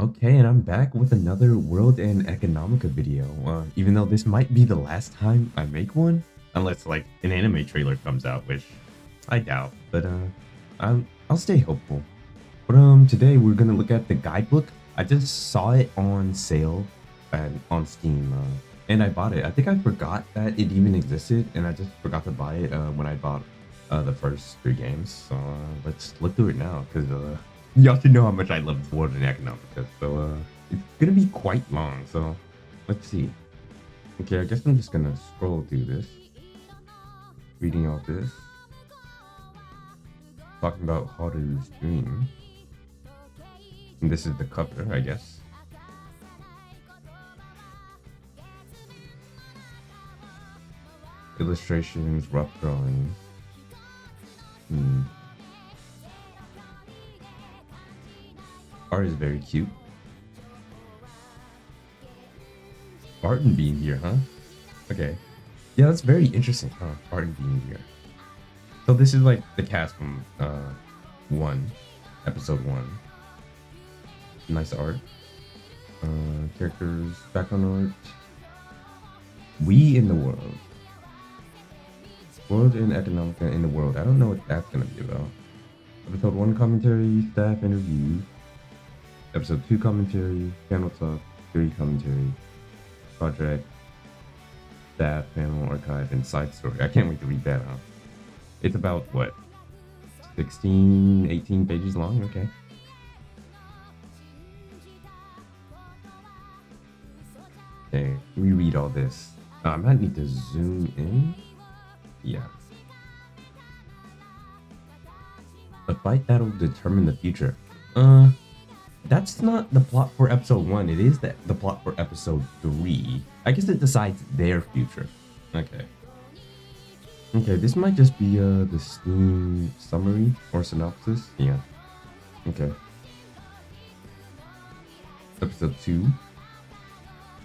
Okay, and I'm back with another World and Economica video. Even though this might be the last time I make one, unless like an anime trailer comes out, which I doubt. But I'll stay hopeful. But today we're gonna look at the guidebook. I just saw it on sale and on Steam, and I bought it. I think I forgot that it even existed, and I just forgot to buy it when I bought the first three games. So let's look through it now, because y'all should know how much I love World and Economica. So it's gonna be quite long. So let's see. Okay, I guess I'm just gonna scroll through this, reading all this, talking about Haru's dream. And this is the cover, I guess. Illustrations, rough drawings. Art is very cute. Barton being here, huh? Okay. Yeah, that's very interesting, huh? Barton being here. So this is like the cast from episode 1. Nice art. Characters, background art. We in the world. World and Economica in the world. I don't know what that's gonna be about. Episode 1 commentary, staff interview. Episode 2 commentary, panel talk, 3 commentary, project, staff, panel, archive, and side story. I can't wait to read that, huh? It's about, what, 16, 18 pages long? Okay. Okay, reread all this. I might need to zoom in. Yeah. A fight that'll determine the future. That's not the plot for episode 1. It is the plot for episode 3. I guess it decides their future. Okay. Okay, this might just be the Steam summary or synopsis. Yeah. Okay. Episode 2.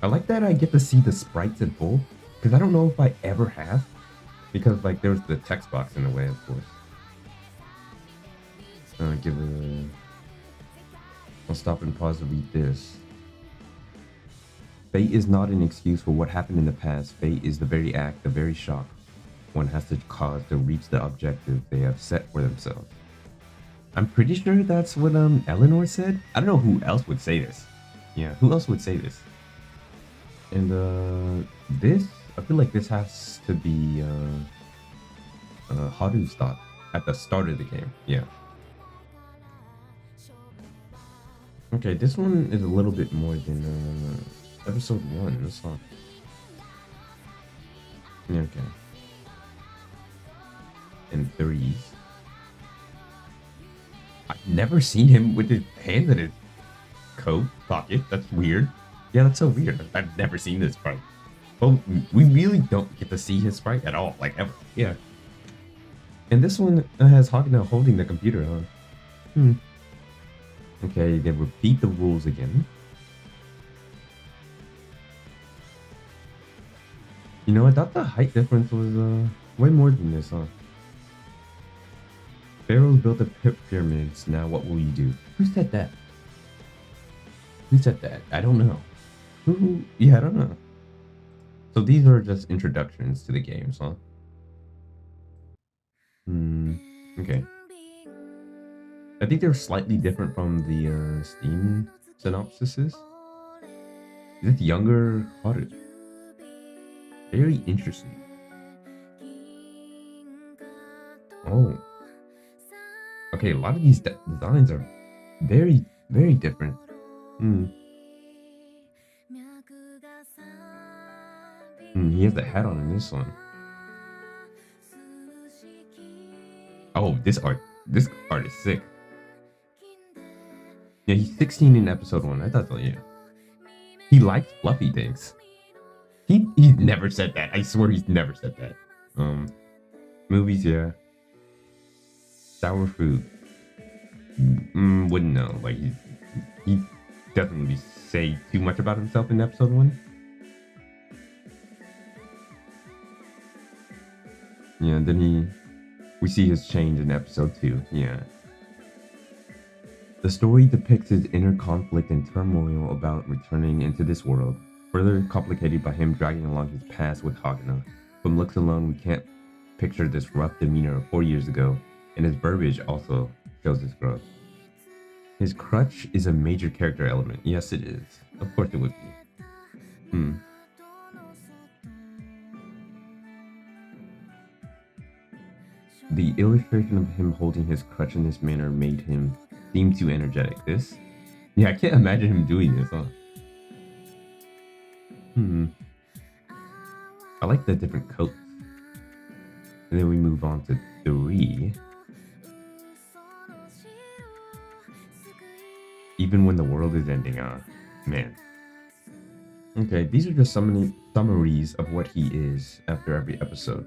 I like that I get to see the sprites in full, because I don't know if I ever have. Because like there's the text box in the way, of course. I'll stop and pause to read this. Fate is not an excuse for what happened in the past. Fate is the very act, the very shock one has to cause to reach the objective they have set for themselves. I'm pretty sure that's what Eleanor said. I don't know who else would say this. Yeah, who else would say this? And this, I feel like this has to be Haru's thought at the start of the game. Yeah. Okay, this one is a little bit more than episode 1. This one. Yeah, okay. And 3s. I've never seen him with his hand in his coat pocket. That's weird. Yeah, that's so weird. I've never seen this sprite. Well, we really don't get to see his sprite at all, like ever. Yeah. And this one has Hagina holding the computer, huh? Okay, they repeat the rules again. You know, I thought the height difference was way more than this, huh? Pharaohs built the pyramids. Now what will you do? Who said that? Who said that? I don't know. Who? Yeah, I don't know. So these are just introductions to the games, huh? Okay. I think they're slightly different from the Steam synopsises. Is it younger Haru? Very interesting. Oh. Okay, a lot of these designs are very, very different. He has the hat on in this one. Oh, this art is sick. Yeah, he's 16 in episode 1. I thought so, yeah. He likes fluffy things. He never said that. I swear he's never said that. Movies, yeah. Sour fruit. Wouldn't know. Like he doesn't really say too much about himself in episode 1. Yeah, and then we see his change in episode 2. Yeah. The story depicts his inner conflict and turmoil about returning into this world, further complicated by him dragging along his past with Hagana. From looks alone, we can't picture this rough demeanor of 4 years ago, and his verbiage also shows his growth. His crutch is a major character element. Yes, it is. Of course it would be. The illustration of him holding his crutch in this manner made him seem too energetic. This? Yeah, I can't imagine him doing this, huh? I like the different coats. And then we move on to 3. Even when the world is ending, man. Okay, these are just summaries of what he is after every episode.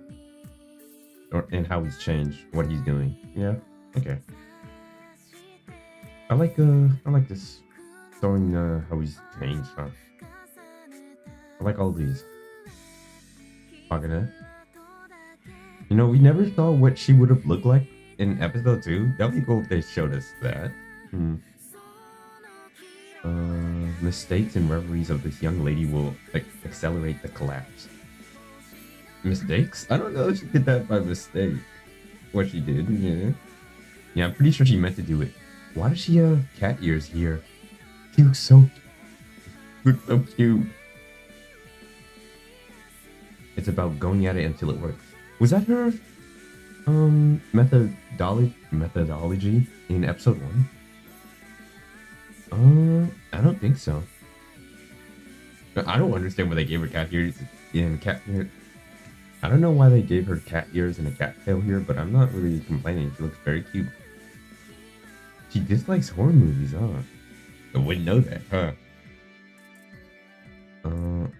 And how he's changed, what he's doing. Yeah, okay. I like this showing how he's changed, huh? I like all these. Hagana. You know, we never saw what she would have looked like in episode 2. That'd be cool if they showed us that. Mistakes and reveries of this young lady will accelerate the collapse. Mistakes? I don't know if she did that by mistake. What she did, yeah. Yeah, I'm pretty sure she meant to do it. Why does she have cat ears here? She looks so cute. It's about going at it until it works. Was that her methodology in episode 1? I don't think so. I don't understand why they gave her cat ears and cat ears. I don't know why they gave her cat ears and a cat tail here, but I'm not really complaining. She looks very cute. She dislikes horror movies, huh? I wouldn't know that, huh?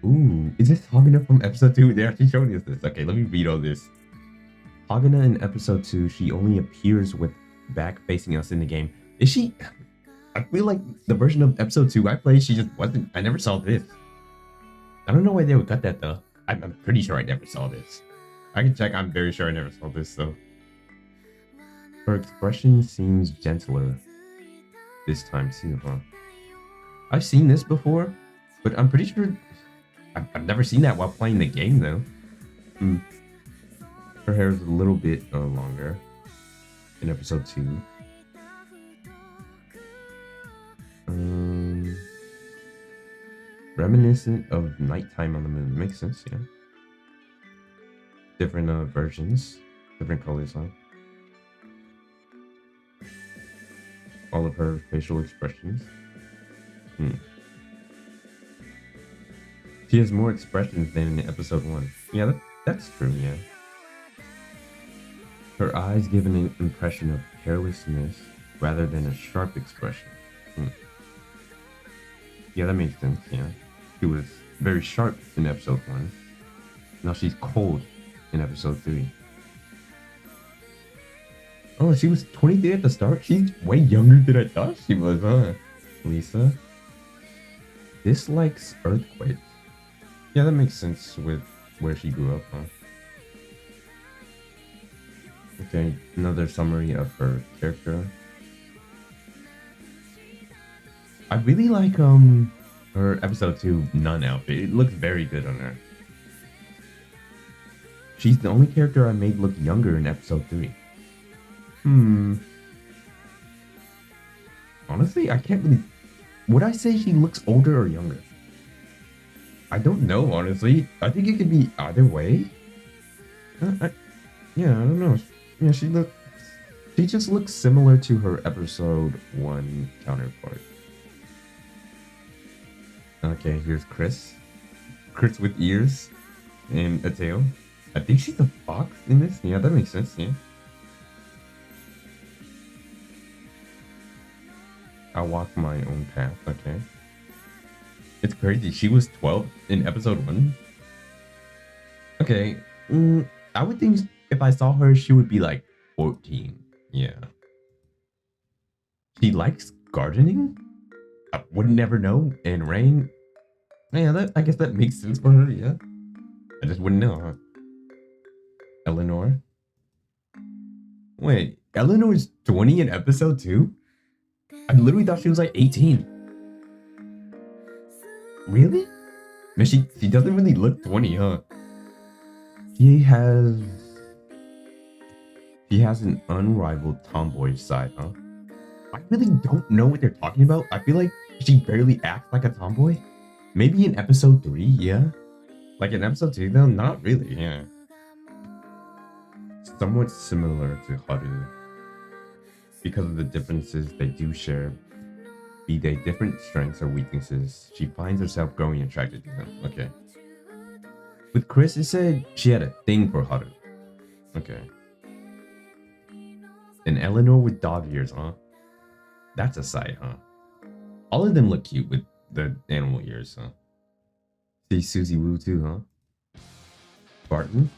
Ooh, is this Hagana from episode 2? They actually showed us this. Okay, let me read all this. Hagana in episode 2, she only appears with back facing us in the game. Is she? I feel like the version of episode 2 I played, she just wasn't. I never saw this. I don't know why they would cut that though. I'm pretty sure I never saw this. I can check. I'm very sure I never saw this though. Her expression seems gentler this time too, huh? I've seen this before, but I'm pretty sure I've never seen that while playing the game though. Her hair is a little bit longer in episode 2. Reminiscent of nighttime on the moon. Makes sense, yeah. Different versions, different colors, huh? All of her facial expressions. She has more expressions than in episode 1. Yeah, that's true, yeah. Her eyes give an impression of carelessness rather than a sharp expression. Yeah, that makes sense, yeah. She was very sharp in episode 1. Now she's cold in episode 3. Oh, she was 23 at the start? She's way younger than I thought she was, huh? Lisa dislikes earthquakes. Yeah, that makes sense with where she grew up, huh? Okay, another summary of her character. I really like her episode 2 nun outfit. It looks very good on her. She's the only character I made look younger in episode 3. Honestly, I can't really... Would I say she looks older or younger? I don't know, honestly. I think it could be either way. Yeah, I don't know. Yeah, she just looks similar to her episode 1 counterpart. Okay, here's Chris. Chris with ears and a tail. I think she's a fox in this. Yeah, that makes sense, yeah. I'll walk my own path, okay. It's crazy. She was 12 in episode 1. Okay, I would think if I saw her, she would be like 14. Yeah. She likes gardening? I would never know. And rain? Yeah, I guess that makes sense for her, yeah. I just wouldn't know, huh? Eleanor? Wait, Eleanor's 20 in episode 2? I literally thought she was like 18. Really? Man, she doesn't really look 20, huh? She has she has an unrivaled tomboy side, huh? I really don't know what they're talking about. I feel like she barely acts like a tomboy. Maybe in episode 3, yeah. Like in episode 2 though, not really, yeah. Somewhat similar to Haru because of the differences they do share. Be they different strengths or weaknesses, she finds herself growing attracted to them. Okay. With Chris, it said she had a thing for Haru. Okay. And Eleanor with dog ears, huh? That's a sight, huh? All of them look cute with the animal ears, huh? See Susie Woo too, huh? Barton?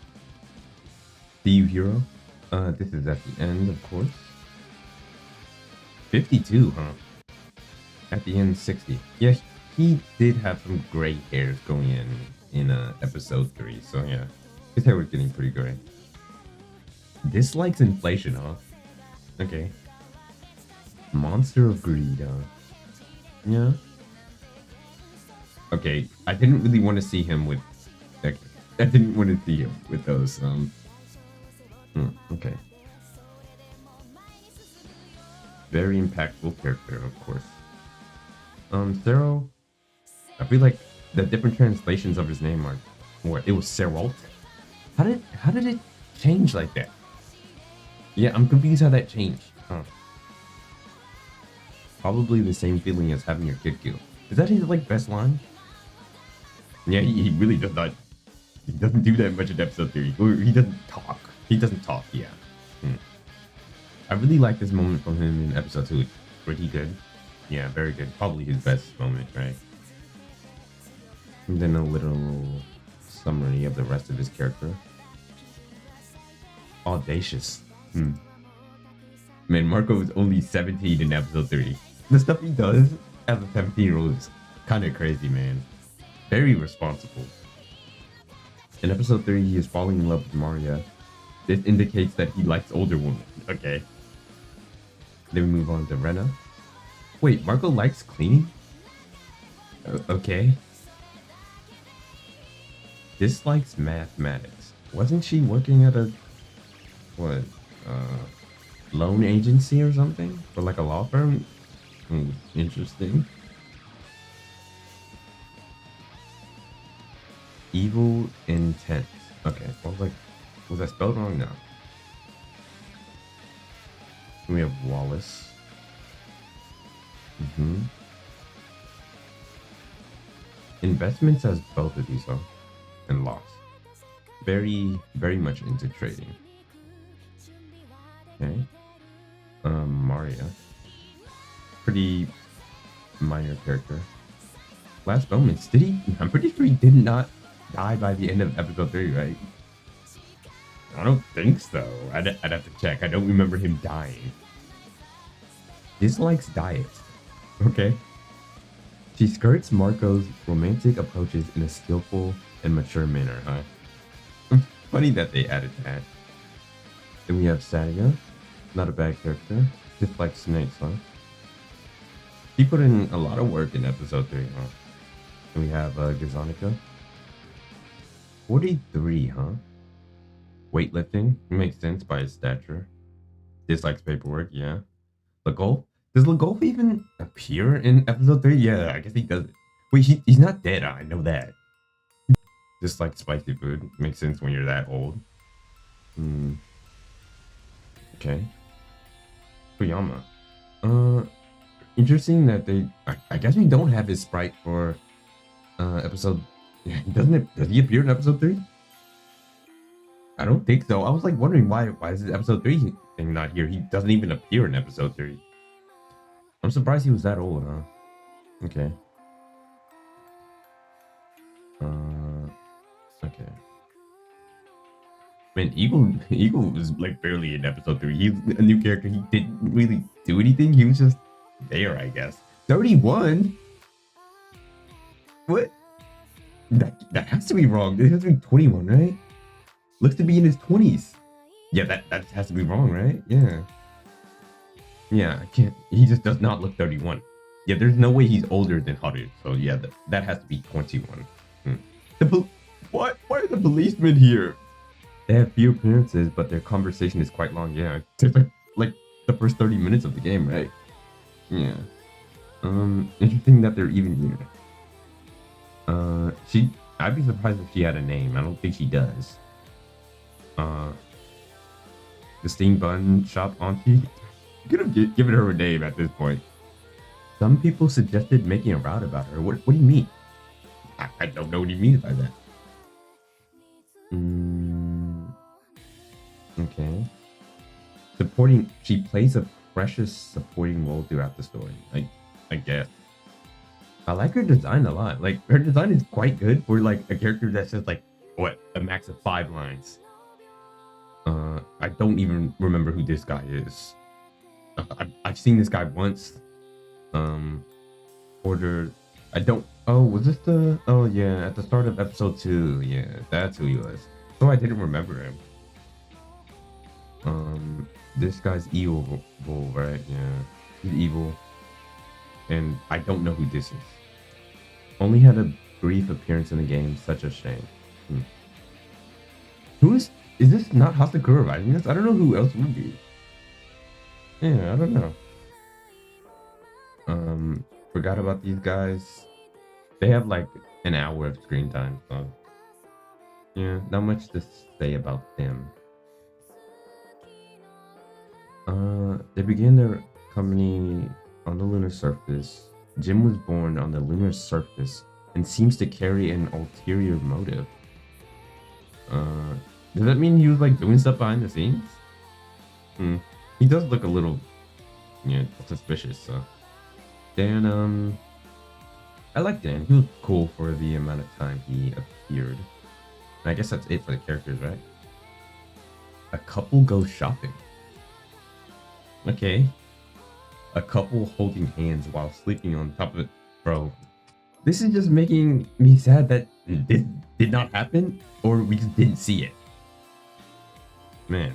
Steve Hero? This is at the end, of course. 52, huh? At the end, 60. Yeah, he did have some gray hairs going in episode 3, so yeah. His hair was getting pretty gray. Dislikes inflation, huh? Okay. Monster of Greed, huh? Yeah. Okay, I didn't really want to see him with... Okay, I didn't want to see him with those, okay. Very impactful character, of course. Zero. I feel like the different translations of his name are... What? It was Seralt? How did it change like that? Yeah, I'm confused how that changed. Huh. Probably the same feeling as having your kid killed. Is that his, like, best line? Yeah, he really does not... He doesn't do that much in episode 3. Or he doesn't talk. He doesn't talk, yeah. I really like this moment from him in episode 2. Pretty good. Yeah, very good. Probably his best moment, right? And then a little summary of the rest of his character. Audacious. Man, Marco is only 17 in episode 3. The stuff he does as a 17-year-old is kind of crazy, man. Very responsible. In episode 3, he is falling in love with Maria. This indicates that he likes older women. Okay. Then we move on to Rena. Wait, Marco likes cleaning? Okay. Dislikes mathematics. Wasn't she working at a... What? Loan agency or something? Or like a law firm? Interesting. Evil intent. Okay, was I spelled wrong now? We have Wallace. Investments has both of these, huh? And loss. Very, very much into trading. Okay. Maria. Pretty minor character. Last moments, did he? I'm pretty sure he did not die by the end of episode 3, right? I don't think so. I'd have to check. I don't remember him dying. Dislikes diet. Okay. She skirts Marco's romantic approaches in a skillful and mature manner, huh? Funny that they added that. Then we have Sadia. Not a bad character. Dislikes snakes, huh? She put in a lot of work in episode 3, huh? And we have Gazonica. 43, huh? Weightlifting. Makes sense by his stature. Dislikes paperwork, yeah. Legolf? Does Legolf even appear in episode 3? Yeah, I guess he does. Wait, he's not dead, I know that. Dislikes spicy food. Makes sense when you're that old. Okay. Fuyama. Interesting that they... I guess we don't have his sprite for episode... Does he appear in episode 3? I don't think so. I was like wondering why is this episode 3 thing not here? He doesn't even appear in episode 3. I'm surprised he was that old, huh? Okay. Okay. Man, Eagle was like barely in episode 3. He's a new character. He didn't really do anything. He was just there, I guess. 31? What? That has to be wrong. It has to be 21, right? Looks to be in his 20s. Yeah, that has to be wrong, right? Yeah. Yeah, I can't. He just does not look 31. Yeah, there's no way he's older than Haru. So yeah, that has to be 21. Hmm. What? Why are the policemen here? They have few appearances, but their conversation is quite long. Yeah, it's like the first 30 minutes of the game, right? Yeah. Interesting that they're even here. She. I'd be surprised if she had a name. I don't think she does. Uh, the steam bun shop auntie. You could have given her a name at this point. Some people suggested making a route about her. What do you mean? I don't know what he means by that. Okay. Supporting. She plays a precious supporting role throughout the story. I guess. I like her design a lot. Like her design is quite good for like a character that says like what a max of 5 lines. I don't even remember who this guy is. I've seen this guy once. Order. I don't. Oh, was this the? Oh yeah, at the start of episode 2. Yeah, that's who he was. So I didn't remember him. This guy's evil, right? Yeah, he's evil, and I don't know who this is. Only had a brief appearance in the game. Such a shame. Who is? Is this not Hasakura writing this? I don't know who else would be. Yeah, I don't know. Forgot about these guys. They have like an hour of screen time, so yeah, not much to say about them. They began their company on the lunar surface. Jim was born on the lunar surface and seems to carry an ulterior motive. Does that mean he was like doing stuff behind the scenes? He does look a little, suspicious. So Dan, I like Dan. He was cool for the amount of time he appeared. And I guess that's it for the characters, right? A couple goes shopping. Okay. A couple holding hands while sleeping on top of it. Bro, this is just making me sad that this did not happen, or we just didn't see it. Man.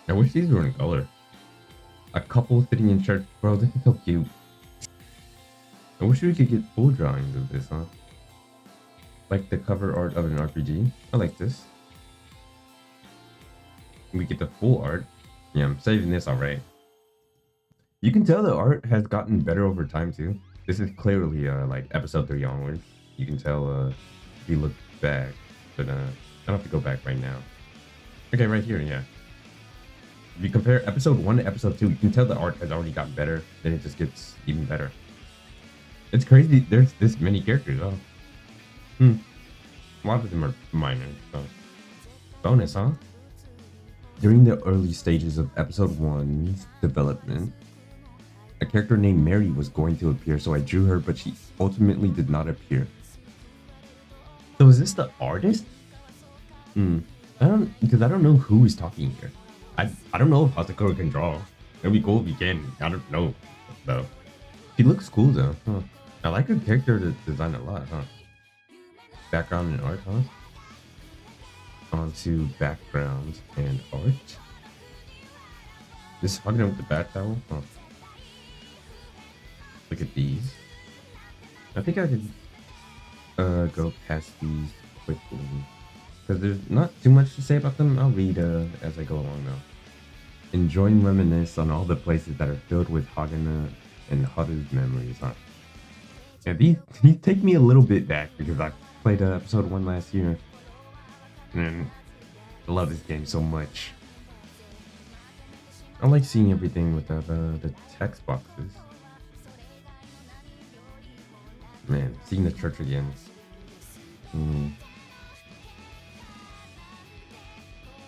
I wish these were in color. A couple sitting in church. Bro, this is so cute. I wish we could get full drawings of this, huh? Like the cover art of an RPG. I like this. We get the full art. Yeah, I'm saving this alright. You can tell the art has gotten better over time too. This is clearly like episode 3 onwards. You can tell if you look back, but I don't have to go back right now. Okay, right here, yeah. If you compare episode 1 to episode 2, you can tell the art has already gotten better, then it just gets even better. It's crazy there's this many characters, oh. A lot of them are minor, so. Bonus, huh? During the early stages of episode 1's development, a character named Mary was going to appear, so I drew her, but she ultimately did not appear. So is this the artist? I don't know who is talking here. I don't know if Hasakura can draw. It'd be cool if he can. I don't know though. She looks cool though. Huh. I like her character design a lot, huh? Background and art, huh? Onto background and art. This hugging with the bat towel, huh? Look at these. I think I could go past these quickly because there's not too much to say about them. I'll read as I go along though. Enjoy and reminisce on all the places that are filled with Hagana and Haru's memories, huh? Yeah, these take me a little bit back because I played episode 1 last year. And I love this game so much. I like seeing everything without the text boxes. Man, seeing the church again.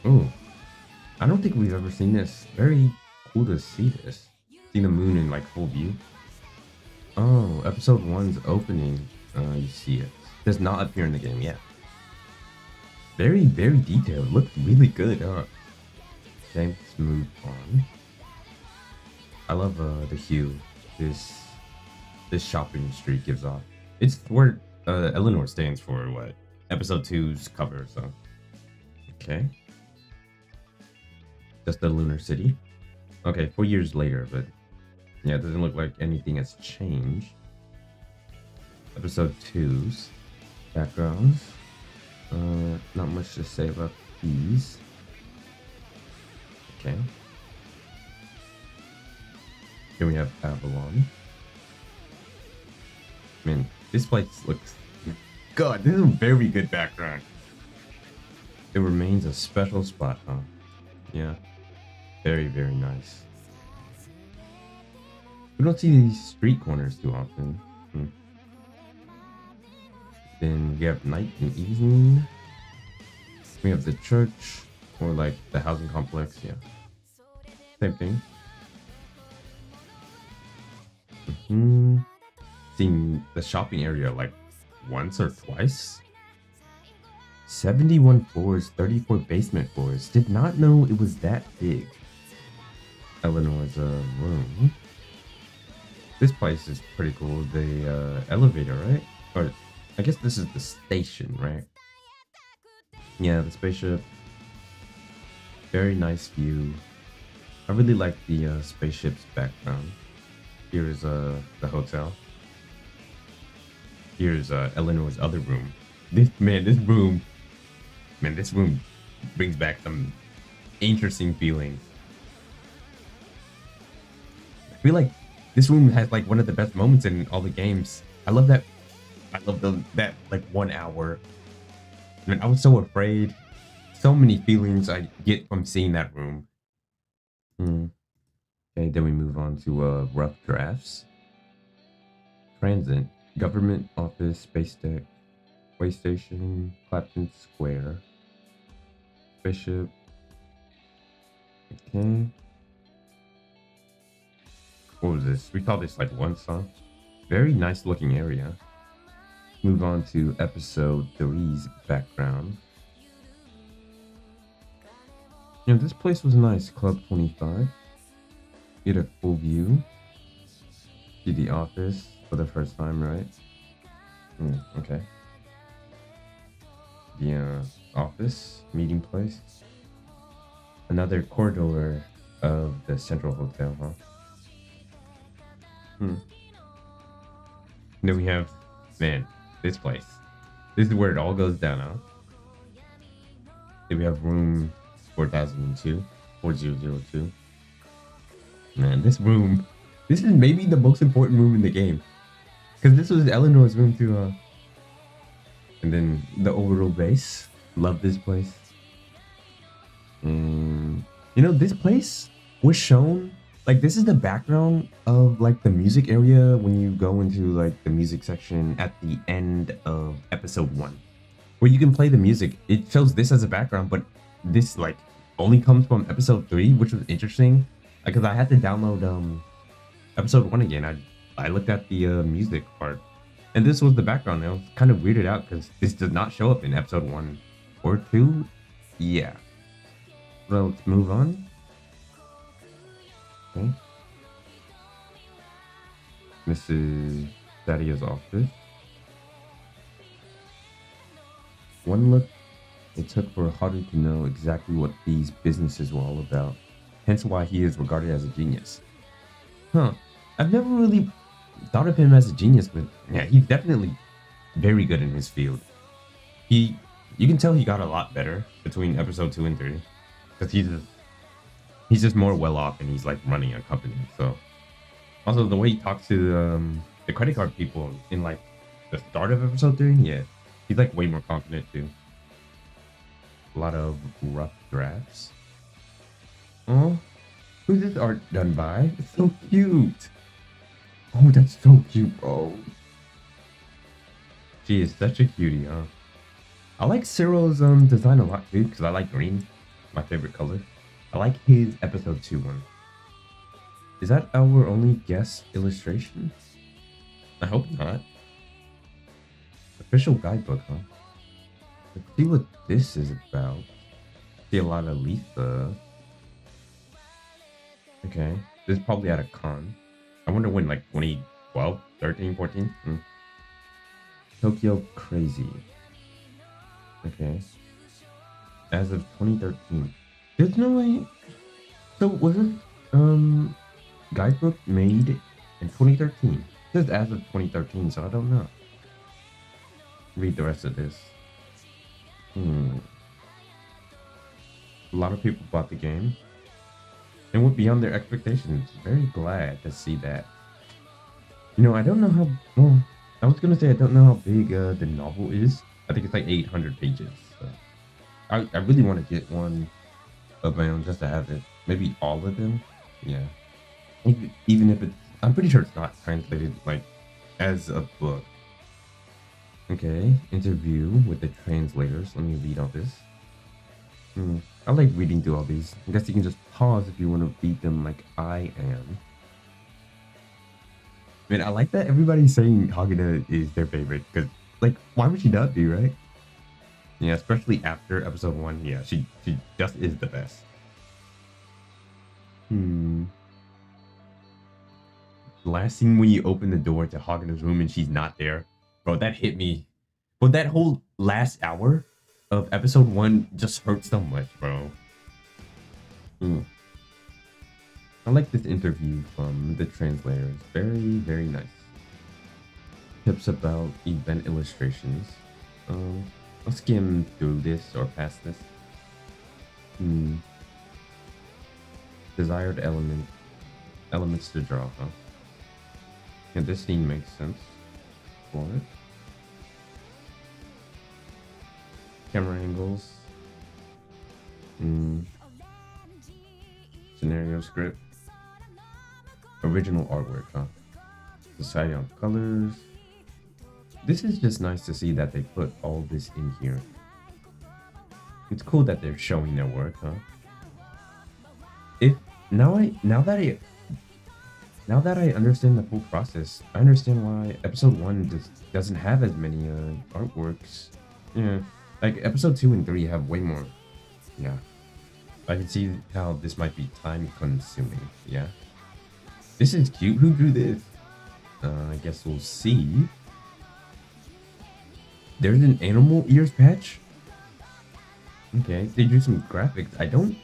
Oh, I don't think we've ever seen this. Very cool to see this. See the moon in like full view. Oh, episode 1's opening. You see it. Does not appear in the game yet. Very, very detailed. Looks really good, huh? Okay, let's move on. I love the hue this shopping street gives off. It's where Eleanor stands for what? Episode 2's cover, so. Okay. Just the lunar city. Okay, 4 years later, but yeah, it doesn't look like anything has changed. Episode 2's backgrounds. Not much to say about these. Okay. Here we have Babylon. Man, this place looks... God, this is a very good background. It remains a special spot, huh? Yeah. Very, very nice. We don't see these street corners too often. Then we have night and evening. We have the church, or like the housing complex, yeah. Same thing. Seeing the shopping area like once or twice. 71 floors, 34 basement floors. Did not know it was that big. Eleanor's room. This place is pretty cool. The elevator, right? Or I guess this is the station, right? Yeah, the spaceship. Very nice view. I really like the spaceship's background. Here's the hotel. Here's Eleanor's other room. This room brings back some interesting feelings. I feel like this room has like one of the best moments in all the games. I love that. I love that like 1 hour. I mean, I was so afraid. So many feelings I get from seeing that room. Okay, then we move on to rough drafts. Transit, government office, space deck, way station, Clapton Square, Bishop. Okay. What was this? We call this like one song. Very nice looking area. Move on to episode 3's background. You know, this place was nice. Club 25. Get a full view. See the office for the first time, right? Okay. The office, meeting place. Another corridor of the Central Hotel, huh? Then we have, man, this place. This is where it all goes down, huh? Then we have room 4002. Man, this room, this is maybe the most important room in the game. Because this was Eleanor's room too, huh? And then the orbital base. Love this place. And, you know, this place was shown, like, this is the background of, like, the music area when you go into, like, the music section at the end of episode 1. Where you can play the music. It shows this as a background, but this, like, only comes from episode 3, which was interesting. Because I had to download episode 1 again. I looked at the music part, and this was the background. I was kind of weirded out because this does not show up in episode 1 or 2. Yeah. So let's move on. Okay. This is Thaddeus' office. One look, it took for Haru to know exactly what these businesses were all about. Hence why he is regarded as a genius. Huh. I've never really thought of him as a genius, but yeah, he's definitely very good in his field. You can tell he got a lot better between episode 2 and 3. Because he's just more well off and he's like running a company. So also the way he talks to the credit card people in like the start of episode 3, yeah. He's like way more confident too. A lot of rough drafts. Oh, who's this art done by? It's so cute. Oh, that's so cute, bro. She is such a cutie, huh? I like Cyril's design a lot too, because I like green. My favorite color. I like his episode 2 one. Is that our only guest illustration? I hope not. Official guidebook, huh? Let's see what this is about. See a lot of Lisa. Okay, this is probably at a con. I wonder when, like 2012, 13, 14? Tokyo Crazy. Okay. As of 2013. There's no way... So wasn't Guidebook made in 2013? It says as of 2013, so I don't know. Read the rest of this. Hmm. A lot of people bought the game and went beyond their expectations. Very glad to see that. You know, I don't know how. Well, I was gonna say I don't know how big the novel is. I think it's like 800 pages. So I really want to get one of my own just to have it. Maybe all of them. Yeah. Even if it's, I'm pretty sure it's not translated like as a book. Okay, interview with the translators. Let me read all this. I like reading through all these. I guess you can just pause if you want to read them like I am. Man, I like that everybody's saying Hagina is their favorite because, like, why would she not be, right? Yeah, especially after episode 1. Yeah, she just is the best. Hmm. Last scene when you open the door to Hagina's room and she's not there, bro, that hit me. But that whole last hour of episode 1 just hurt so much, bro. Hmm. I like this interview from the translator. It's very, very nice. Tips about event illustrations. I'll skim through this or past this. Desired elements to draw, huh? Yeah, this scene makes sense for it. Camera angles. Scenario script. Original artwork, huh? Society on colors. This is just nice to see that they put all this in here. It's cool that they're showing their work, huh? Now that I understand the full process, I understand why episode 1 just doesn't have as many artworks. Yeah, like episode 2 and 3 have way more. Yeah, I can see how this might be time consuming. Yeah, this is cute. Who drew this? I guess we'll see. There's an animal ears patch. Okay, they drew some graphics. I'm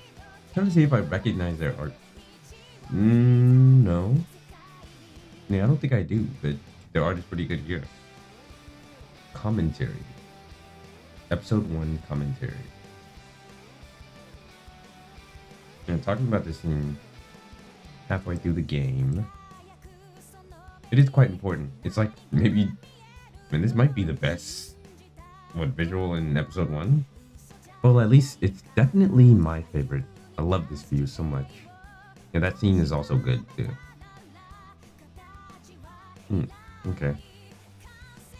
trying to see if I recognize their art. No. Yeah, I don't think I do, but their art is pretty good here. Commentary. Episode 1 commentary. And talking about this scene halfway through the game, it is quite important. It's like maybe, man, this might be the best visual in episode 1. Well, at least it's definitely my favorite. I love this view so much. Yeah, that scene is also good too. Okay.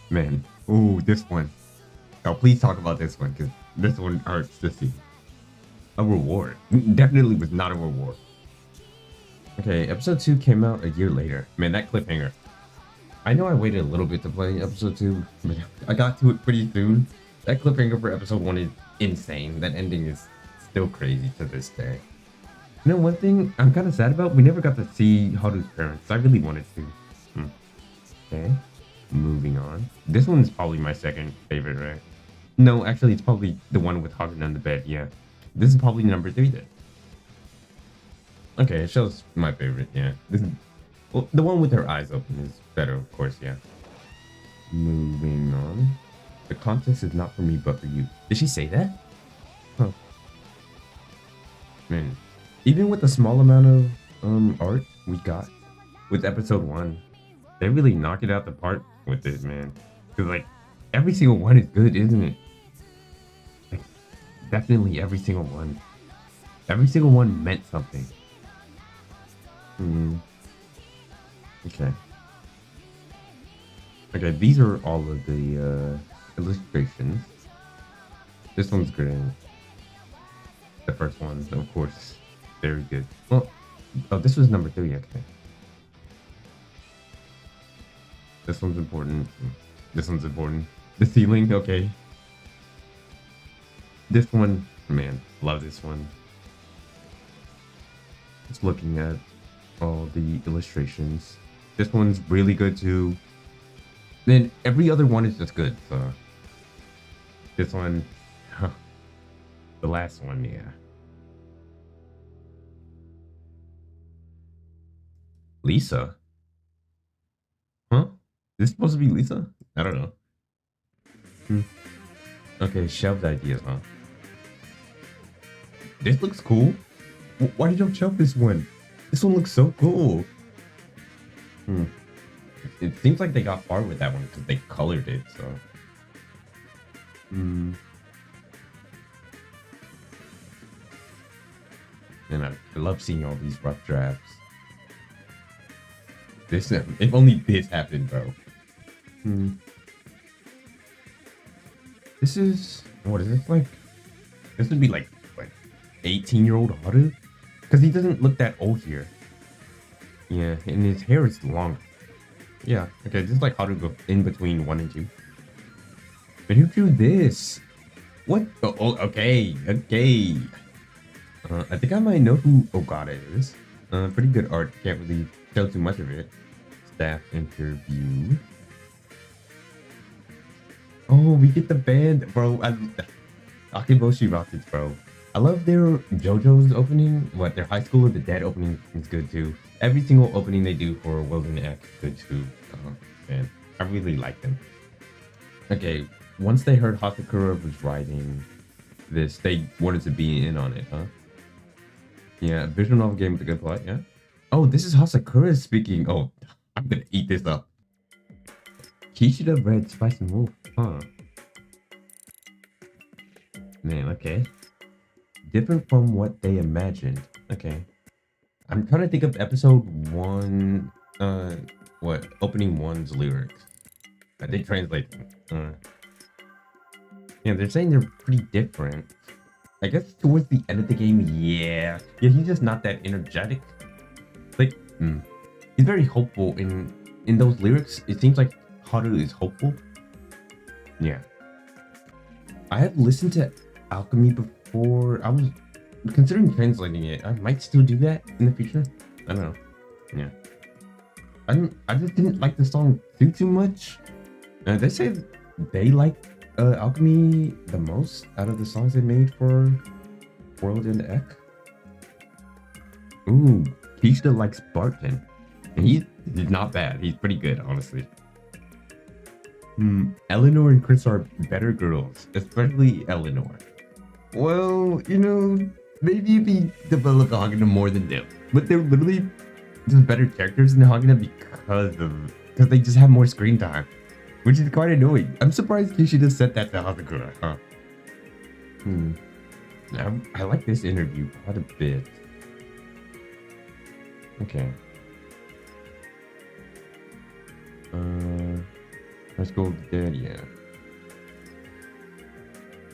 Man. Ooh, this one. Oh, please talk about this one, because this one hurts to see. A reward. Definitely was not a reward. Okay, episode 2 came out a year later. Man, that cliffhanger. I know I waited a little bit to play episode 2, but I got to it pretty soon. That cliffhanger for episode 1 is insane. That ending is still crazy to this day. You know, one thing I'm kind of sad about, we never got to see Haru's parents. I really wanted to. Okay, moving on. This one's probably my second favorite, right? No, actually, it's probably the one with Hagen on the bed, yeah. This is probably number 3 then. Okay, it shows my favorite, yeah. This is, well, the one with her eyes open is better, of course, yeah. Moving on. The contest is not for me, but for you. Did she say that? Huh. Man, even with the small amount of art we got with episode 1, they really knock it out the park with it, man. Cause like every single one is good, isn't it? Like definitely every single one. Every single one meant something. Okay. Okay, these are all of the illustrations. This one's great. The first one, of course, very good. Well, oh, this was number 3. Okay. This one's important. This one's important. The ceiling, okay. This one, man, love this one. Just looking at all the illustrations. This one's really good too. Then every other one is just good. So this one, the last one, yeah. Lisa? Huh? Is this supposed to be Lisa? I don't know. Hmm. Okay, shelved ideas, huh? This looks cool. Why did you shelve this one? This one looks so cool. Hmm. It seems like they got far with that one because they colored it, so. Hmm. And I love seeing all these rough drafts. This, if only this happened, bro. Hmm. This is, what is this like? This would be like 18-year-old Haru? Because he doesn't look that old here. Yeah, and his hair is long. Yeah, okay, this is like Haru go in between 1 and 2. But who drew this? What? Oh, okay, okay. I think I might know who Ogata is. Pretty good art. Can't really tell too much of it. Staff interview. Oh, we get the band, bro. Akiboshi Rockets, bro. I love their JoJo's opening. What, their High School of the Dead opening is good too. Every single opening they do for World in X is good too. Man, I really like them. Okay, once they heard Hasakura was writing this, they wanted to be in on it, huh? Yeah, visual novel game with a good plot, yeah. Oh, this is Hasakura speaking. Oh, I'm gonna eat this up. Kishida Red Spice and Wolf, huh? Man, okay. Different from what they imagined. Okay. I'm trying to think of episode 1, what, opening 1's lyrics. I did translate them. Yeah, they're saying they're pretty different. I guess towards the end of the game, yeah. Yeah, he's just not that energetic. Like, he's very hopeful in those lyrics. It seems like Haru is hopeful. Yeah. I have listened to Alchemy before. I was considering translating it. I might still do that in the future. I don't know. Yeah. I just didn't like the song too much. They say they like Alchemy the most out of the songs they made for World in Ek. Ooh, Kishida likes Barton. And he's not bad. He's pretty good, honestly. Eleanor and Chris are better girls, especially Eleanor. Well, you know, maybe if he developed Hagina more than them. But they're literally just better characters than Hagina because they just have more screen time. Which is quite annoying. I'm surprised Kishida said that to Hasakura, huh? I like this interview quite a bit. Okay. Let's go there, yeah.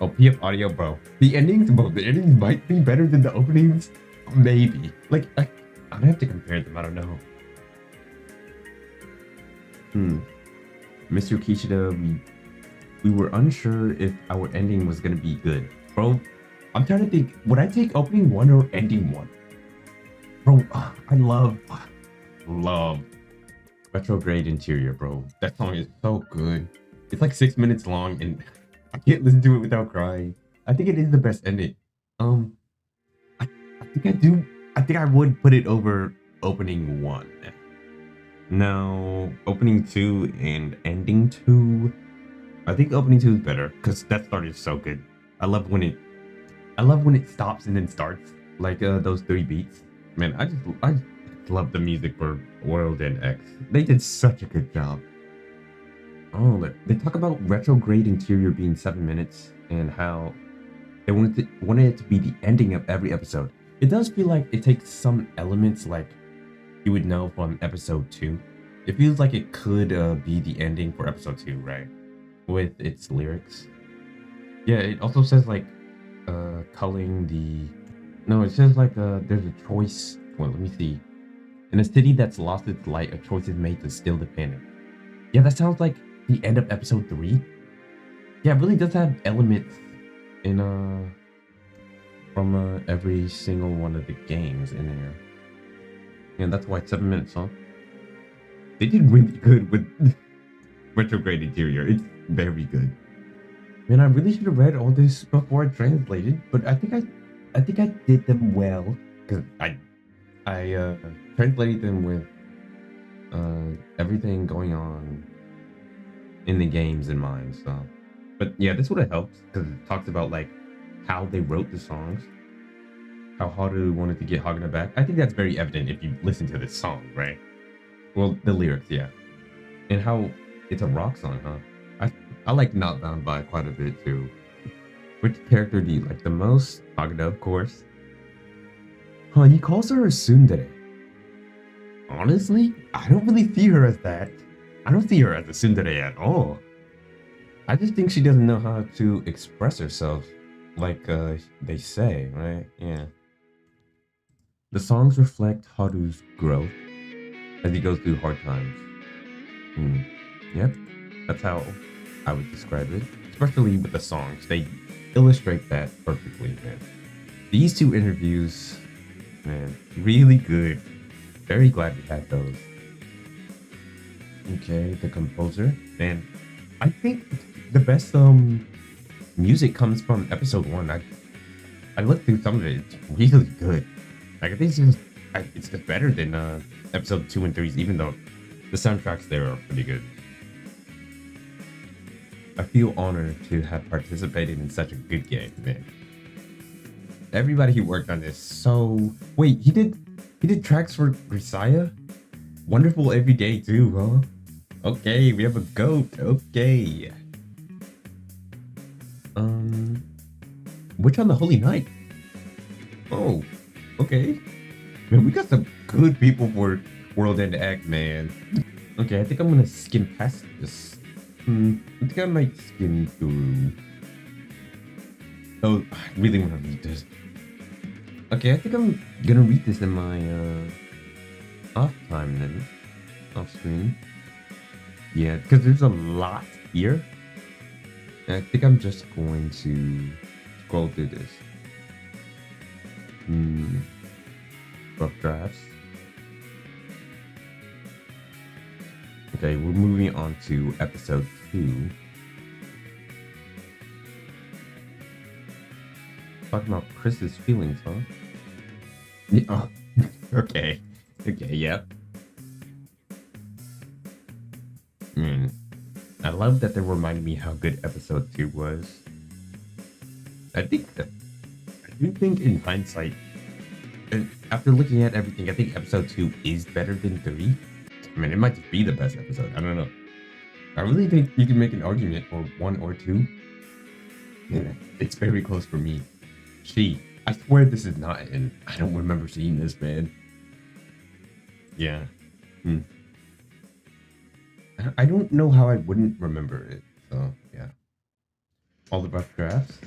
Oh, PF audio, bro. The endings might be better than the openings. Maybe. Like, I'd have to compare them. I don't know. Mr. Kishida, we were unsure if our ending was gonna be good. Bro, I'm trying to think, would I take opening 1 or ending 1? Bro, I love Retrograde Interior, bro. That song is so good. It's like 6 minutes long and I can't listen to it without crying. I think it is the best ending. I think I do. I think I would put it over opening 1. No, opening 2 and ending 2. I think opening 2 is better because that start is so good. I love when it stops and then starts, like those 3 beats. Man, I just love the music for World and X. They did such a good job. Oh, they talk about Retrograde Interior being 7 minutes and how they wanted it to be the ending of every episode. It does feel like it takes some elements like you would know from episode 2. It feels like it could be the ending for episode 2, right? With its lyrics. Yeah, it also says like culling the... No, it says like there's a choice. Well, let me see. In a city that's lost its light, a choice is made to still the panic. Yeah, that sounds like the end of episode 3. Yeah, it really does have elements in from every single one of the games in there. Yeah, that's why it's 7 minutes, huh? They did really good with Retrograde Interior. It's very good. Man, I really should have read all this before I translated, but I think I did them well because I translated them with everything going on in the games in mind. So, but yeah, this would have helped because it talks about like how they wrote the songs, how Haru wanted to get Hagana back. I think that's very evident if you listen to this song, right? Well, the lyrics, yeah, and how it's a rock song, huh? I like Not Bound by quite a bit too. Which character do you like the most? Hagana, of course. Huh? He calls her a tsundere. Honestly, I don't really see her as that. I don't see her as a tsundere at all. I just think she doesn't know how to express herself, like they say, right? Yeah. The songs reflect Haru's growth as he goes through hard times. Hmm. Yep, that's how I would describe it. Especially with the songs, they illustrate that perfectly, man. These two interviews, man, really good. Very glad we had those. Okay, the composer, man. I think the best music comes from episode 1. I looked through some of it. It's really good. Like I think it's just better than episode 2 and 3's, even though the soundtracks there are pretty good. I feel honored to have participated in such a good game, man. Everybody who worked on this. So wait, he did tracks for Grisaya? Wonderful Every Day too, huh? Okay, we have a goat. Okay. Witch on the Holy Night. Oh, okay. Man, we got some good people for World End Egg, man. Okay, I think I'm gonna skim past this. I think I might skim through. Oh, I really want to read this. Okay, I think I'm gonna read this in my off time then, off screen. Yeah, because there's a lot here. And I think I'm just going to scroll through this. Rough drafts. Okay, we're moving on to episode 2. Talking about Chris's feelings, huh? Yeah, oh, okay. Okay, yep. I love that they reminded me how good episode 2 was. I do think in hindsight, and after looking at everything, I think episode 2 is better than 3. I mean, it might just be the best episode. I don't know. I really think you can make an argument for 1 or 2. Yeah, it's very close for me. I swear this is not in. I don't remember seeing this, man. Yeah. I don't know how I wouldn't remember it. So, yeah. All the rough drafts.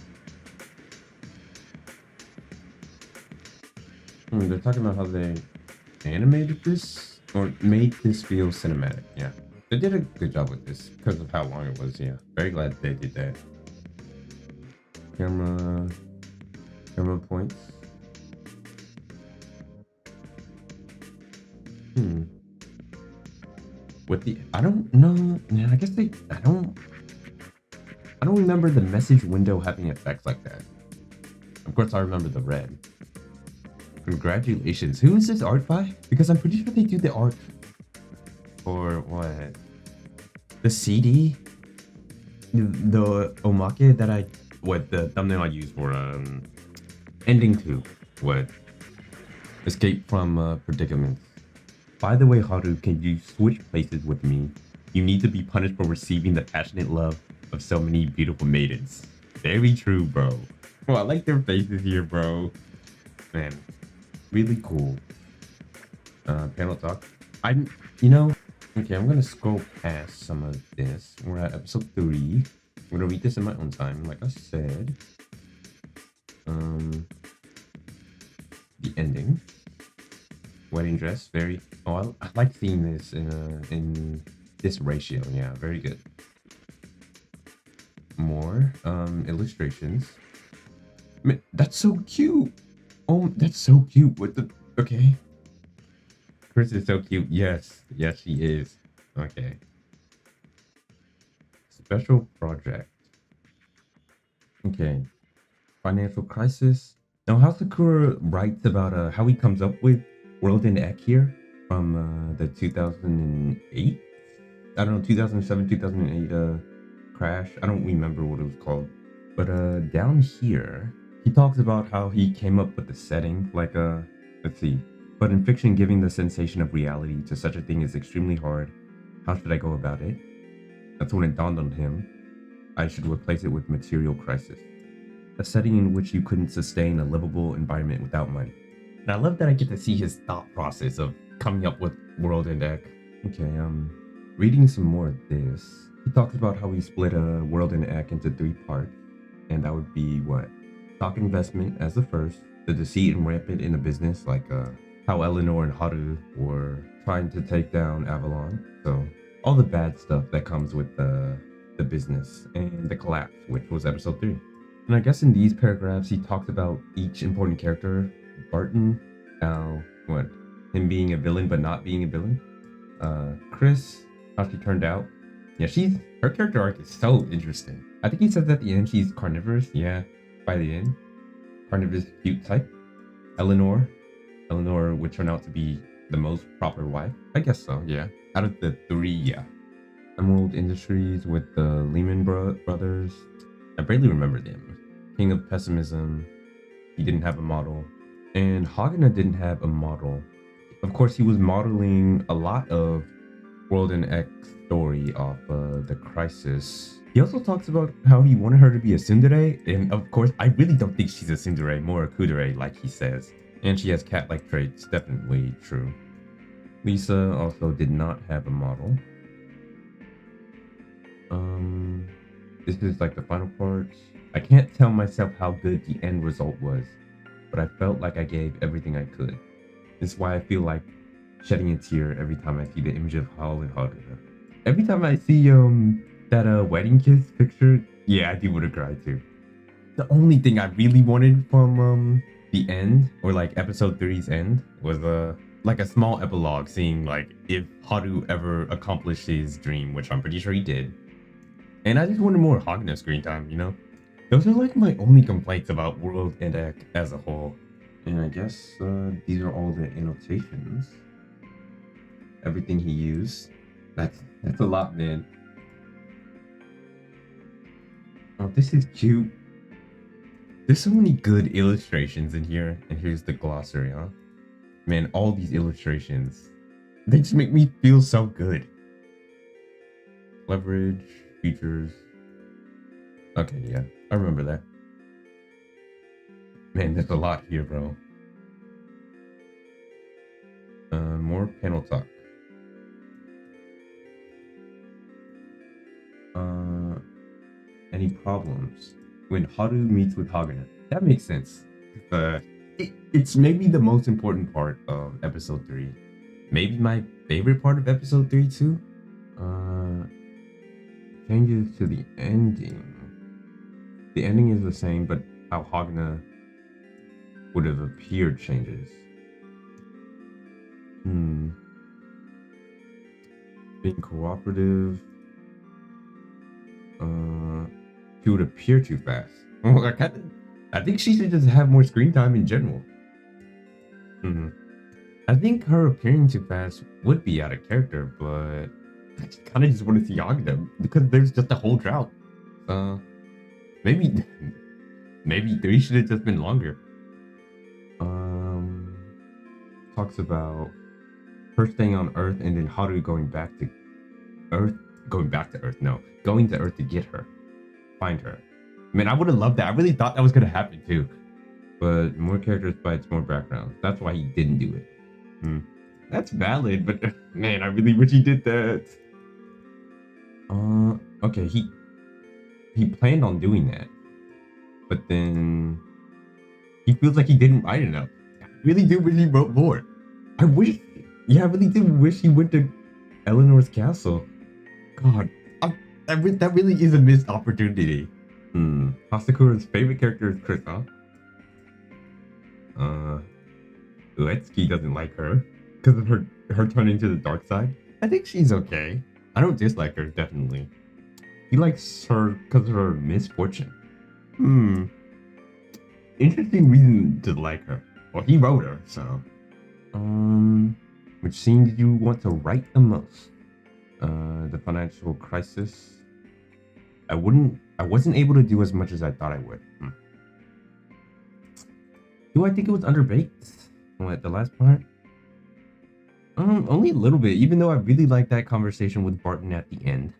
They're talking about how they animated this or made this feel cinematic. Yeah. They did a good job with this because of how long it was. Yeah. Very glad they did that. Camera points. With the I don't know. Yeah, I guess I don't remember the message window having effects like that. Of course I remember the red. Congratulations. Who is this art by? Because I'm pretty sure they do the art for what? The CD? The omake that the thumbnail I used for ending to what? Escape from predicaments. By the way, Haru, can you switch places with me? You need to be punished for receiving the passionate love of so many beautiful maidens. Very true, bro. Oh, I like their faces here, bro. Man, really cool. Panel talk. Okay, I'm gonna scroll past some of this. We're at episode 3. I'm gonna read this in my own time, like I said. The ending. Wedding dress, I like seeing this in this ratio. Yeah, very good. More illustrations. Man, that's so cute. Oh, that's so cute. Okay. Chris is so cute. Yes, she is. Okay. Special project. Okay. Financial crisis. Now, how Sakura writes about how he comes up with World in Ek here. from the 2008, I don't know, 2007, 2008 crash. I don't remember what it was called. But down here, he talks about how he came up with the setting, like let's see. But in fiction, giving the sensation of reality to such a thing is extremely hard. How should I go about it? That's when it dawned on him. I should replace it with material crisis. A setting in which you couldn't sustain a livable environment without money. And I love that I get to see his thought process of coming up with World End Deck. Okay, reading some more of this. He talks about how he split a World End Deck into 3 parts, and that would be what? Stock investment as the first, the deceit and rampant in the business, like how Eleanor and Haru were trying to take down Avalon. So all the bad stuff that comes with the business, and the collapse, which was episode 3. And I guess in these paragraphs, he talked about each important character. Barton, what? Him being a villain but not being a villain. Chris, how she turned out. Yeah, her character arc is so interesting. I think he says at the end she's carnivorous. Yeah, by the end. Carnivorous cute type. Eleanor would turn out to be the most proper wife. I guess so, yeah. Out of the 3, yeah. Emerald Industries with the Lehman Brothers. I barely remember them. King of Pessimism. He didn't have a model. And Hagana didn't have a model. Of course, he was modeling a lot of World and X story off the Crisis. He also talks about how he wanted her to be a tsundere, and of course, I really don't think she's a tsundere, more a kudere, like he says. And she has cat-like traits, definitely true. Lisa also did not have a model. This is like the final parts. I can't tell myself how good the end result was, but I felt like I gave everything I could. This is why I feel like shedding a tear every time I see the image of Hal and Haruka. Every time I see that wedding kiss picture, yeah, I do would have cried too. The only thing I really wanted from the end, or like episode 3's end, was like a small epilogue seeing like if Haru ever accomplished his dream, which I'm pretty sure he did. And I just wanted more Hagana screen time, you know? Those are like my only complaints about World and Deck as a whole. And I guess these are all the annotations. Everything he used. That's a lot, man. Oh, this is cute. There's so many good illustrations in here. And here's the glossary, huh? Man, all these illustrations, they just make me feel so good. Leverage, features. Okay, yeah, I remember that. Man, there's a lot here, bro. More panel talk. Any problems when Haru meets with Hagana? That makes sense. It's maybe the most important part of episode 3. Maybe my favorite part of episode 3 too. Changes to the ending. The ending is the same, but how Hagana would have appeared changes. Being cooperative. She would appear too fast. I think she should just have more screen time in general. I think her appearing too fast would be out of character, but I kind of just want to see Hagana because there's just a whole drought. Maybe 3 should have just been longer. Talks about her staying on Earth and then Haru going back to Earth. Going to Earth to get her, find her. Man, I would have loved that. I really thought that was gonna happen too. But more characters bites, more backgrounds. That's why he didn't do it. That's valid, but man, I really wish he did that. Okay, he planned on doing that, but then he feels like he didn't write enough. I really do wish he wrote more. I really do wish he went to Eleanor's castle. God, that really is a missed opportunity. Hasakura's favorite character is Chris, huh? Uetsuki doesn't like her because of her turning to the dark side. I think she's okay. I don't dislike her, definitely. He likes her because of her misfortune. Interesting reason to like her. Well, he wrote her, so. Which scene did you want to write the most? The financial crisis. I wasn't able to do as much as I thought I would. Do I think it was underbaked? What, the last part? Only a little bit, even though I really liked that conversation with Barton at the end.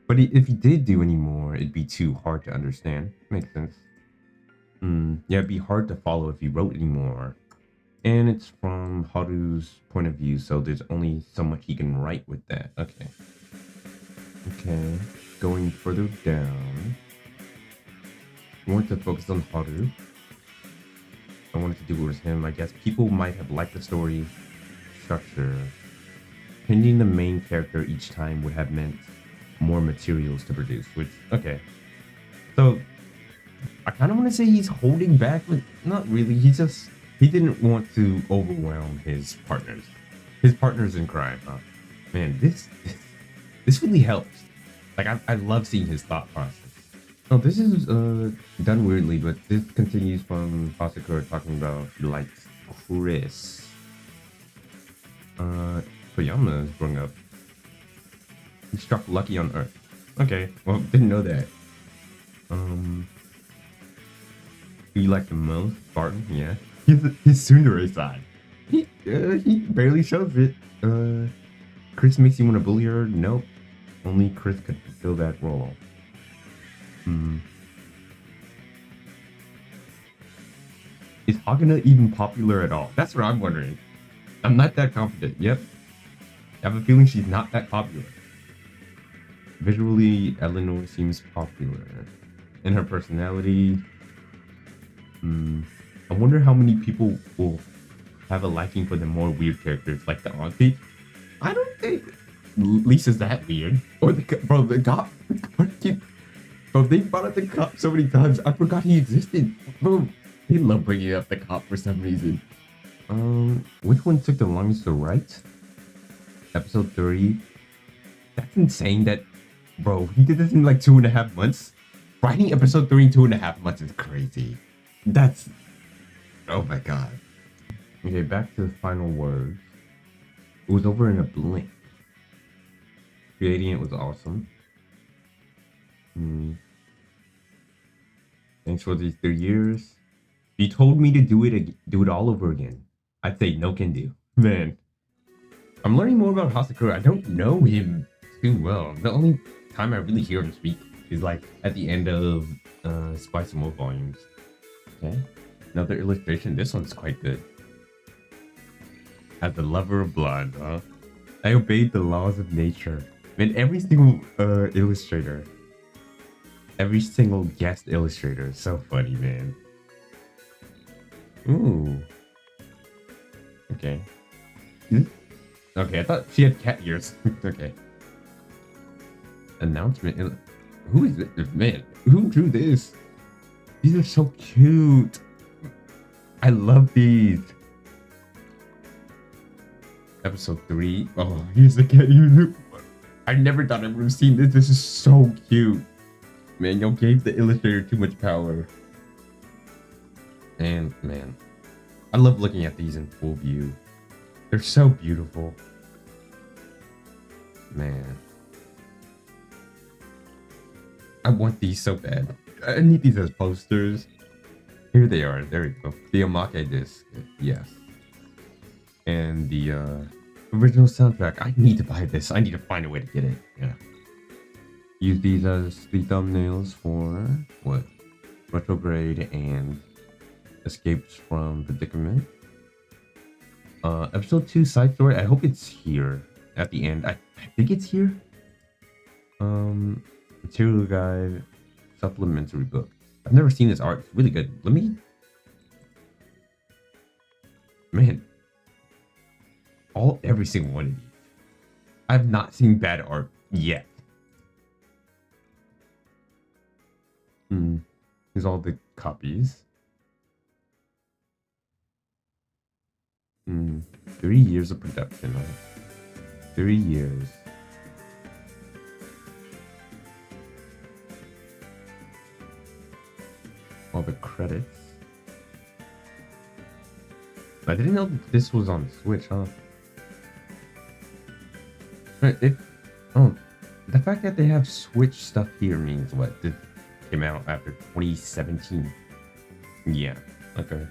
But if he did do any more, it'd be too hard to understand. Makes sense. Yeah, it'd be hard to follow if he wrote any more. And it's from Haru's point of view, so there's only so much he can write with that. Okay. Okay. Going further down. I wanted to focus on Haru. I wanted to do it with him. I guess people might have liked the story structure. Changing the main character each time would have meant more materials to produce, which, okay. So, I kind of want to say he's holding back, but not really. He didn't want to overwhelm his partners. His partners in crime, huh? Man, this really helps. Like, I love seeing his thought process. Oh, this is done weirdly, but this continues from Hasakura talking about, like, Chris. Toyama is brought up. He struck lucky on Earth. Okay, well, didn't know that. Who you like the most? Barton, yeah. His tsundere side. He barely shows it. Chris makes you want to bully her? Nope. Only Chris could fulfill that role. Is Hagana even popular at all? That's what I'm wondering. I'm not that confident. Yep. I have a feeling she's not that popular. Visually, Eleanor seems popular. In her personality, I wonder how many people will have a liking for the more weird characters, like the auntie. I don't think Lisa's that weird. Or the cop. Bro, they brought up the cop so many times. I forgot he existed. Bro, they love bringing up the cop for some reason. Which one took the longest to write? Episode 30. That's insane that, bro, he did this in like 2.5 months. Writing episode 3 in 2.5 months is crazy. That's, oh my god. Okay, back to the final words. It was over in a blink. Creating it was awesome. Thanks for these 3 years. If you told me to do it all over again, I'd say no can do. Man, I'm learning more about Hasakura. I don't know him too well. The only time I really hear him speak is like at the end of Spice and Wolf volumes. Okay, another illustration. This one's quite good. As the lover of blood, huh? I obeyed the laws of nature. Man, every single illustrator, every single guest illustrator is so funny, man. Ooh. Okay. Okay, I thought she had cat ears. Okay. Announcement. Who is this? Man, who drew this? These are so cute. I love these. Episode 3. Oh, here's the cat ears. I never thought I would have seen this. This is so cute. Man, y'all gave the illustrator too much power. And man, I love looking at these in full view. They're so beautiful. Man. I want these so bad. I need these as posters. Here they are. There we go. The Omake disc. Yes. And the original soundtrack. I need to buy this. I need to find a way to get it. Yeah. Use these as the thumbnails for what? Retrograde and Escapes from Predicament. Episode 2 side story. I hope it's here at the end. I think it's here. Material guide, supplementary book. I've never seen this art. It's really good. Let me. Man. Every single one of these. I've not seen bad art yet. Here's all the copies. 3 years of production, right? 3 years. All the credits. I didn't know that this was on Switch, huh? It oh, the fact that they have Switch stuff here means what? This came out after 2017. Yeah. Okay.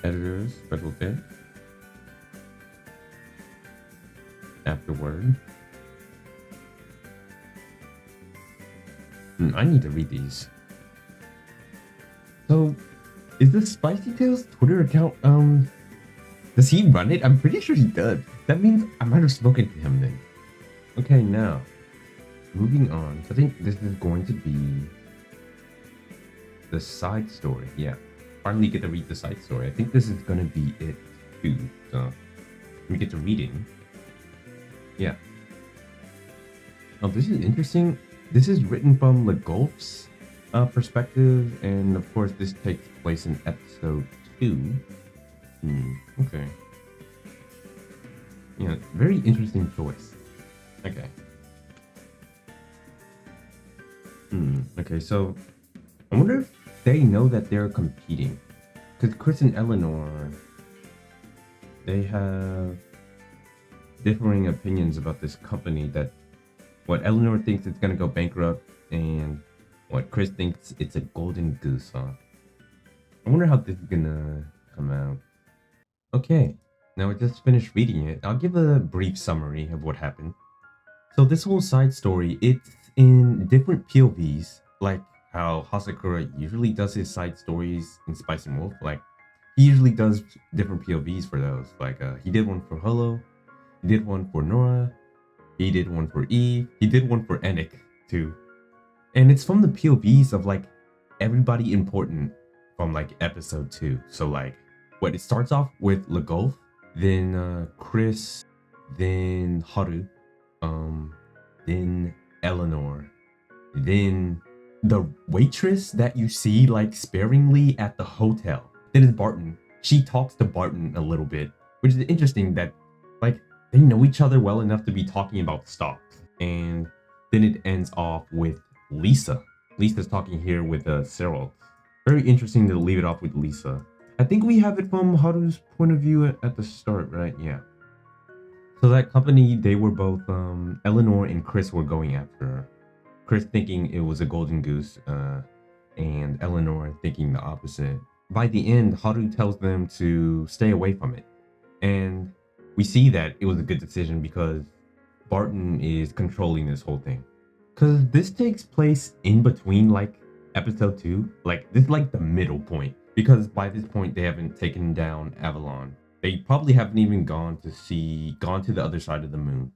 Editors, special bit. Afterward. I need to read these. So, is the Spicy Tales Twitter account, does he run it? I'm pretty sure he does. That means I might have spoken to him then. Okay, now, moving on. I think this is going to be the side story. Yeah, finally get to read the side story. I think this is going to be it too. So, let me get to reading. Yeah. Oh, this is interesting. This is written from Legolf's perspective, and of course, this takes place in episode 2. Okay. Yeah, very interesting choice. Okay. Okay, so I wonder if they know that they're competing. Because Chris and Eleanor, they have differing opinions about this company that what Eleanor thinks it's gonna go bankrupt and what Chris thinks it's a golden goose, huh? I wonder how this is gonna come out. Okay, now I just finished reading it. I'll give a brief summary of what happened. So this whole side story, it's in different POVs, like how Hasakura usually does his side stories in Spice and Wolf. Like, he usually does different POVs for those. Like, he did one for Holo, he did one for Nora, he did one for Eve, he did one for Enic too. And it's from the POVs of like everybody important from like episode 2. So like, what, it starts off with Legolf, then Chris, then Haru, then Eleanor, then the waitress that you see like sparingly at the hotel. Then is Barton. She talks to Barton a little bit, which is interesting that like they know each other well enough to be talking about stocks. And then it ends off with Lisa. Lisa's talking here with Cyril. Very interesting to leave it off with Lisa. I think we have it from Haru's point of view at the start, right? Yeah. So that company, they were both, Eleanor and Chris were going after her. Chris thinking it was a golden goose, and Eleanor thinking the opposite. By the end, Haru tells them to stay away from it. And we see that it was a good decision because Barton is controlling this whole thing. Because this takes place in between, like, episode 2. Like, this is like the middle point. Because by this point, they haven't taken down Avalon. They probably haven't even gone to the other side of the moon.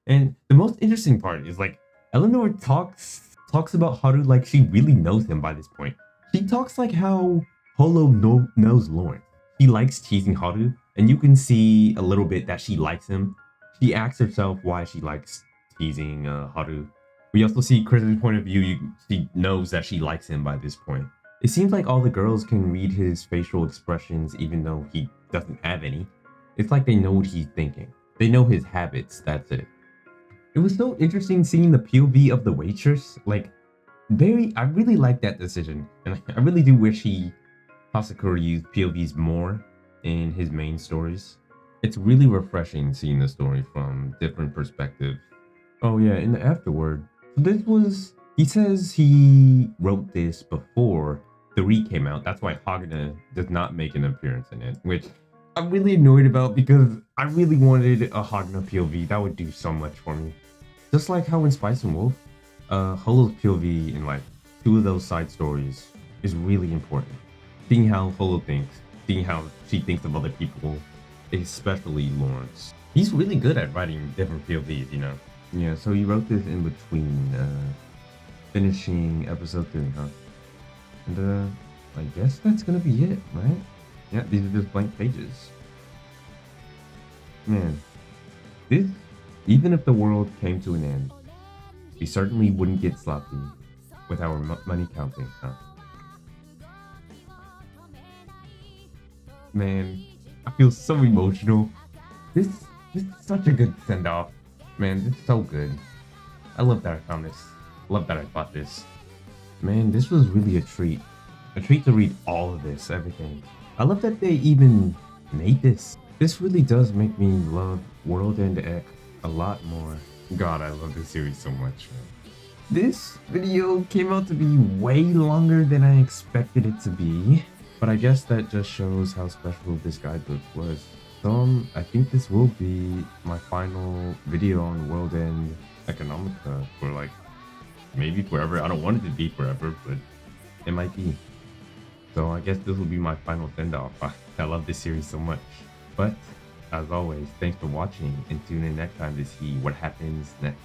And the most interesting part is, like, Eleanor talks about Haru like she really knows him by this point. She talks like how Holo knows Lawrence. She likes teasing Haru, and you can see a little bit that she likes him. She asks herself why she likes teasing Haru. We also see Chris's point of view. She knows that she likes him by this point. It seems like all the girls can read his facial expressions even though he doesn't have any. It's like they know what he's thinking. They know his habits, that's it. It was so interesting seeing the POV of the waitress. Like, I really like that decision. And I really do wish Hasakura used POVs more in his main stories. It's really refreshing seeing the story from different perspectives. Oh yeah, in the afterword, he says he wrote this before 3 came out. That's why Hagana does not make an appearance in it, which I'm really annoyed about because I really wanted a Hagana POV. That would do so much for me. Just like how in Spice and Wolf, Holo's POV in like 2 of those side stories is really important. Seeing how Holo thinks, seeing how she thinks of other people, especially Lawrence. He's really good at writing different POVs, you know? Yeah, so he wrote this in between finishing episode 3, huh? And I guess that's gonna be it, right? Yeah, these are just blank pages. Man, even if the world came to an end, we certainly wouldn't get sloppy with our money counting, huh? Man, I feel so emotional. This is such a good send-off. Man, this is so good. I love that I found this. Love that I bought this. Man, this was really a treat. A treat to read all of this, everything. I love that they even made this. This really does make me love World End Ec a lot more. God, I love this series so much, man. This video came out to be way longer than I expected it to be, but I guess that just shows how special this guidebook was. So I think this will be my final video on World End Economica for like maybe forever. I don't want it to be forever, but it might be. So I guess this will be my final send off. I love this series so much. But as always, thanks for watching and tune in next time to see what happens next.